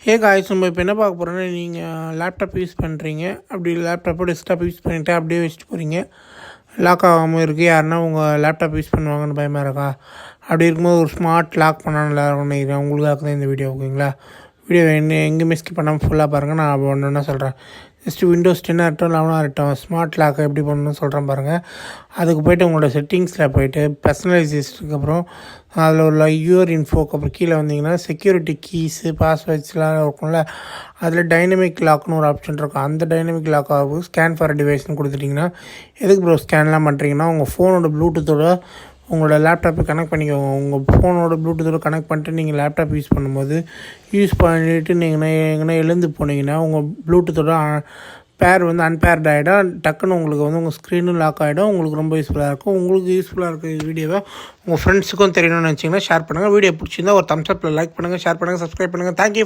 Hey guys, நம்ம இப்போ என்ன பார்க்க போகிறோன்னா, நீங்கள் லேப்டாப் யூஸ் பண்ணுறீங்க. அப்படி லேப்டாப்போ டெஸ்க்டாப் யூஸ் பண்ணிவிட்டு அப்படியே வச்சுட்டு போகிறீங்க. லாக் ஆகாமல் இருக்குது. யாருன்னா உங்கள் லேப்டாப் யூஸ் பண்ணுவாங்கன்னு பயமாக இருக்கா? அப்படி இருக்கும்போது ஒரு ஸ்மார்ட் லாக் பண்ணால் நல்லா இருக்கும்னு நினைக்கிறேன். உங்களுக்காக தான் இந்த வீடியோ. ஓகேங்களா? வீடியோ எங்கேயுமே ஸ்கிப் பண்ணாமல் ஃபுல்லாக பாருங்கள். நான் ஒன்று ஒன்றா சொல்கிறேன். ஜஸ்ட்டு Windows 10 ஆகட்டும் 11 ஆகட்டும் ஸ்மார்ட் லாக் எப்படி பண்ணணும்னு சொல்கிறேன் பாருங்கள். அதுக்கு போய்ட்டு உங்களோட செட்டிங்ஸில் போய்ட்டு பர்சனலைசேஷனுக்கு அப்புறம் அதில் உள்ள யூஆர் இன்ஃபோக்கு அப்புறம் கீழே வந்தீங்கன்னா செக்யூரிட்டி கீஸு பாஸ்வேர்ட்ஸ்லாம் இருக்கும்ல, அதில் டைனமிக் லாக்னு ஒரு ஆப்ஷன் இருக்கும். அந்த டைனமிக் லாக் ஆகும் ஸ்கேன் ஃபார் டிவைஸ்னு கொடுத்துட்டிங்கன்னா, எதுக்கு ப்ரோ ஸ்கேன்லாம் பண்ணுறீங்கன்னா, உங்கள் ஃபோனோட ப்ளூடூத்தோட உங்களோட லேப்டாப்பை கனெக்ட் பண்ணிக்கோங்க. உங்கள் ஃபோனோட ப்ளூடூத்தோட கனெக்ட் பண்ணிட்டு நீங்கள் லேப்டாப் யூஸ் பண்ணும்போது யூஸ் பண்ணிவிட்டு நீங்கள் எங்கன்னா எழுந்து போனீங்கன்னா உங்கள் ப்ளூடூத்தோட பேர் அன்பேர்ட் ஆகிடும். டக்குன்னு உங்களுக்கு உங்கள் ஸ்க்ரீனும் லாக் ஆகிடும். உங்களுக்கு ரொம்ப யூஸ்ஃபுல்லாக இருக்கும். உங்களுக்கு யூஸ்ஃபுல்லாக இருக்க வீடியோவை உங்கள் ஃப்ரெண்ட்ஸுக்கும் தெரியணும்னு நினச்சிங்கன்னா ஷேர் பண்ணுங்கள். வீடியோ பிடிச்சிருந்தா ஒரு தம்ஸ் அப்பில் லைக் பண்ணுங்கள், ஷேர் பண்ணுங்கள், சப்ஸ்கிரைப் பண்ணுங்கள். தேங்க்யூ.